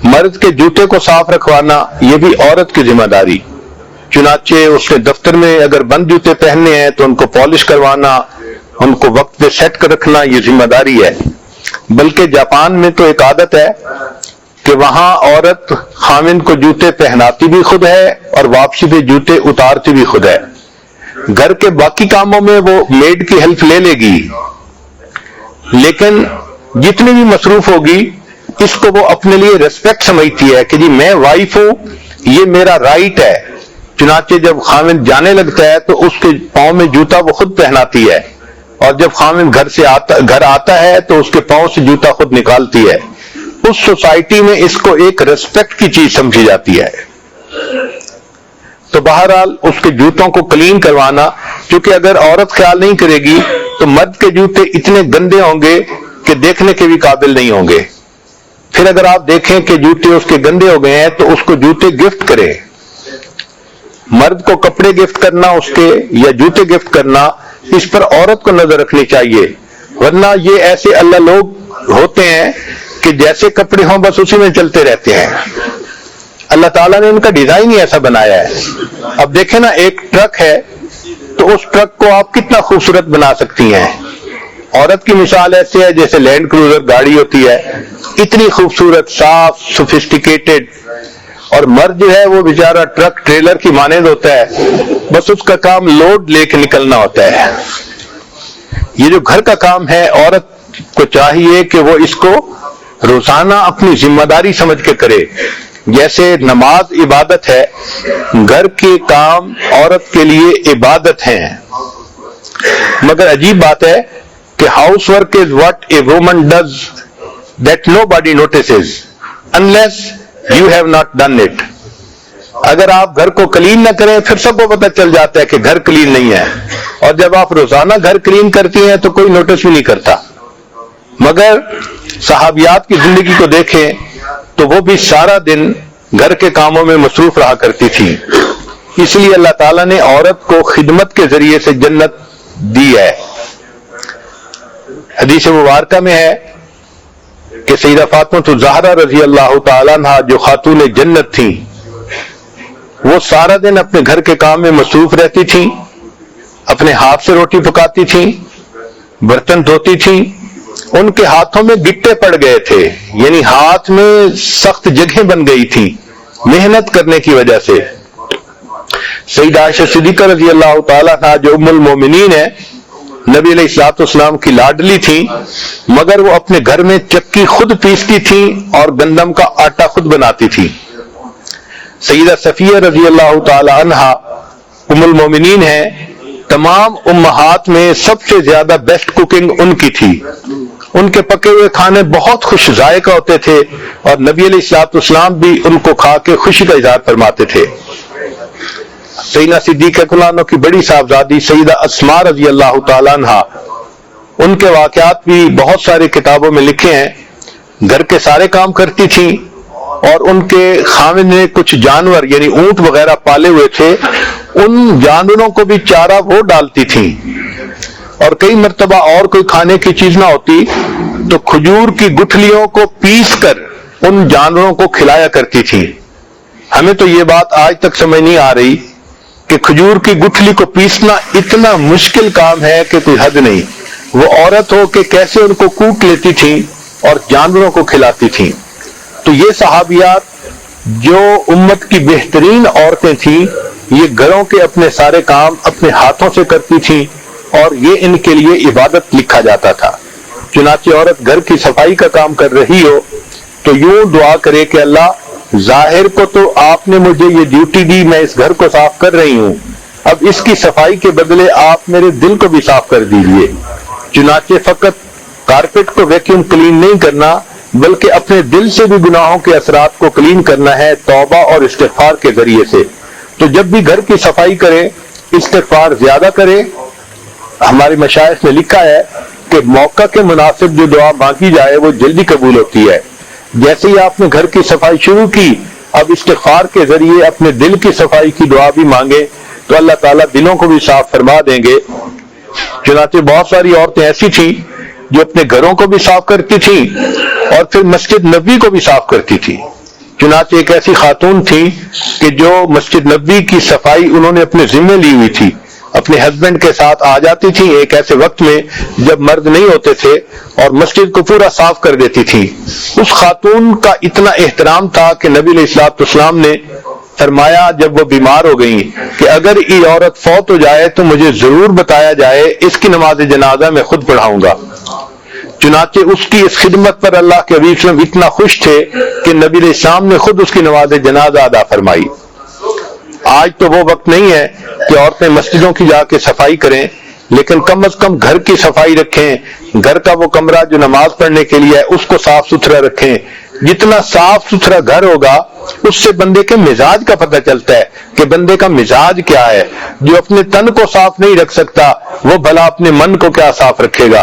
مرد کے جوتے کو صاف رکھوانا یہ بھی عورت کی ذمہ داری. چنانچہ اس نے دفتر میں اگر بند جوتے پہننے ہیں تو ان کو پالش کروانا، ان کو وقت پہ سیٹ کر رکھنا یہ ذمہ داری ہے. بلکہ جاپان میں تو ایک عادت ہے کہ وہاں عورت خاوند کو جوتے پہناتی بھی خود ہے اور واپسی پہ جوتے اتارتی بھی خود ہے. گھر کے باقی کاموں میں وہ میڈ کی ہیلپ لے لے گی، لیکن جتنی بھی مصروف ہوگی اس کو وہ اپنے لیے ریسپیکٹ سمجھتی ہے کہ جی میں وائف ہوں، یہ میرا رائٹ ہے. چنانچہ جب خاوند جانے لگتا ہے تو اس کے پاؤں میں جوتا وہ خود پہناتی ہے، اور جب خاوند گھر آتا ہے تو اس کے پاؤں سے جوتا خود نکالتی ہے. اس سوسائٹی میں اس کو ایک ریسپیکٹ کی چیز سمجھی جاتی ہے. تو بہرحال اس کے جوتوں کو کلین کروانا، کیونکہ اگر عورت خیال نہیں کرے گی تو مرد کے جوتے اتنے گندے ہوں گے کہ دیکھنے کے بھی قابل نہیں ہوں گے. پھر اگر آپ دیکھیں کہ جوتے اس کے گندے ہو گئے ہیں تو اس کو جوتے گفٹ کرے. مرد کو کپڑے گفٹ کرنا اس کے یا جوتے گفٹ کرنا، اس پر عورت کو نظر رکھنی چاہیے. ورنہ یہ ایسے اللہ لوگ ہوتے ہیں کہ جیسے کپڑے ہوں بس اسی میں چلتے رہتے ہیں. اللہ تعالیٰ نے ان کا ڈیزائن ہی ایسا بنایا ہے. اب دیکھیں نا، ایک ٹرک ہے تو اس ٹرک کو آپ کتنا خوبصورت بنا سکتی ہیں. عورت کی مثال ایسے ہے جیسے لینڈ کروزر گاڑی ہوتی ہے، اتنی خوبصورت، صاف، سوفسٹیکیٹڈ. اور مرد جو ہے وہ بیچارہ ٹرک ٹریلر کی مانند ہوتا ہے، بس اس کا کام لوڈ لے کے نکلنا ہوتا ہے. یہ جو گھر کا کام ہے عورت کو چاہیے کہ وہ اس کو روزانہ اپنی ذمہ داری سمجھ کے کرے. جیسے نماز عبادت ہے، گھر کے کام عورت کے لیے عبادت ہیں. مگر عجیب بات ہے کہ house work is what a woman does that no body notices unless you have not done it. اگر آپ گھر کو کلین نہ کریں پھر سب کو پتہ چل جاتا ہے کہ گھر کلین نہیں ہے، اور جب آپ روزانہ گھر کلین کرتی ہیں تو کوئی نوٹس بھی نہیں کرتا. مگر صحابیات کی زندگی کو دیکھیں تو وہ بھی سارا دن گھر کے کاموں میں مصروف رہا کرتی تھی. اس لیے اللہ تعالیٰ نے عورت کو خدمت کے ذریعے سے جنت دی ہے. حدیث مبارکہ میں ہے کہ سیدہ فاطمہ الزہرا رضی اللہ تعالیٰ عنہ جو خاتون جنت تھیں، وہ سارا دن اپنے گھر کے کام میں مصروف رہتی تھیں. اپنے ہاتھ سے روٹی پکاتی تھیں، برتن دھوتی تھیں. ان کے ہاتھوں میں گٹے پڑ گئے تھے، یعنی ہاتھ میں سخت جگہیں بن گئی تھی محنت کرنے کی وجہ سے. سیدہ عائشہ صدیقہ رضی اللہ تعالیٰ عنہ جو ام المومنین ہے، نبی علیہ الصلوۃ والسلام کی لاڈلی تھی، مگر وہ اپنے گھر میں چکی خود پیستی تھی اور گندم کا آٹا خود بناتی تھی. سیدہ صفیہ رضی اللہ تعالی عنہا ام المومنین ہیں. تمام امہات میں سب سے زیادہ بیسٹ کوکنگ ان کی تھی. ان کے پکے ہوئے کھانے بہت خوش ذائقہ ہوتے تھے اور نبی علیہ الصلوۃ والسلام بھی ان کو کھا کے خوشی کا اظہار فرماتے تھے. سیدہ صدیقہ عنہ کی بڑی صاحبزادی سیدہ اسماء رضی اللہ تعالی عنہا، ان کے واقعات بھی بہت ساری کتابوں میں لکھے ہیں. گھر کے سارے کام کرتی تھیں اور ان کے خاوند نے کچھ جانور یعنی اونٹ وغیرہ پالے ہوئے تھے، ان جانوروں کو بھی چارہ وہ ڈالتی تھیں. اور کئی مرتبہ اور کوئی کھانے کی چیز نہ ہوتی تو کھجور کی گٹھلیوں کو پیس کر ان جانوروں کو کھلایا کرتی تھی. ہمیں تو یہ بات آج تک سمجھ نہیں آ رہی کہ کھجور کی گٹھلی کو پیسنا اتنا مشکل کام ہے کہ کوئی حد نہیں. وہ عورت ہو کہ کیسے ان کو کوٹ لیتی تھی اور جانوروں کو کھلاتی تھی. تو یہ صحابیات جو امت کی بہترین عورتیں تھیں، یہ گھروں کے اپنے سارے کام اپنے ہاتھوں سے کرتی تھیں اور یہ ان کے لیے عبادت لکھا جاتا تھا. چنانچہ عورت گھر کی صفائی کا کام کر رہی ہو تو یوں دعا کرے کہ اللہ، ظاہر کو تو آپ نے مجھے یہ ڈیوٹی دی، میں اس گھر کو صاف کر رہی ہوں، اب اس کی صفائی کے بدلے آپ میرے دل کو بھی صاف کر دیجیے. چنانچہ فقط کارپیٹ کو ویکیوم کلین نہیں کرنا بلکہ اپنے دل سے بھی گناہوں کے اثرات کو کلین کرنا ہے توبہ اور استغفار کے ذریعے سے. تو جب بھی گھر کی صفائی کرے استغفار زیادہ کرے. ہمارے مشائخ نے لکھا ہے کہ موقع کے مناسب جو دعا مانگی جائے وہ جلدی قبول ہوتی ہے. جیسے ہی آپ نے گھر کی صفائی شروع کی، اب استغفار کے ذریعے اپنے دل کی صفائی کی دعا بھی مانگے تو اللہ تعالیٰ دلوں کو بھی صاف فرما دیں گے۔ چنانچہ بہت ساری عورتیں ایسی تھیں جو اپنے گھروں کو بھی صاف کرتی تھیں اور پھر مسجد نبوی کو بھی صاف کرتی تھی۔ چنانچہ ایک ایسی خاتون تھی کہ جو مسجد نبوی کی صفائی انہوں نے اپنے ذمے لی ہوئی تھی، اپنے ہسبینڈ کے ساتھ آ جاتی تھی ایک ایسے وقت میں جب مرد نہیں ہوتے تھے اور مسجد کو پورا صاف کر دیتی تھی۔ اس خاتون کا اتنا احترام تھا کہ نبی علیہ الصلوۃ والسلام نے فرمایا جب وہ بیمار ہو گئی کہ اگر یہ عورت فوت ہو جائے تو مجھے ضرور بتایا جائے، اس کی نماز جنازہ میں خود پڑھاؤں گا۔ چنانچہ اس کی اس خدمت پر اللہ کے حبیب صلی اللہ علیہ وسلم اتنا خوش تھے کہ نبی علیہ السلام نے خود اس کی نماز جنازہ ادا فرمائی۔ آج تو وہ وقت نہیں ہے کہ عورتیں مسجدوں کی جا کے صفائی کریں، لیکن کم از کم گھر کی صفائی رکھیں، گھر کا وہ کمرہ جو نماز پڑھنے کے لیے ہے اس کو صاف ستھرا رکھیں۔ جتنا صاف ستھرا گھر ہوگا اس سے بندے کے مزاج کا پتہ چلتا ہے کہ بندے کا مزاج کیا ہے۔ جو اپنے تن کو صاف نہیں رکھ سکتا وہ بھلا اپنے من کو کیا صاف رکھے گا۔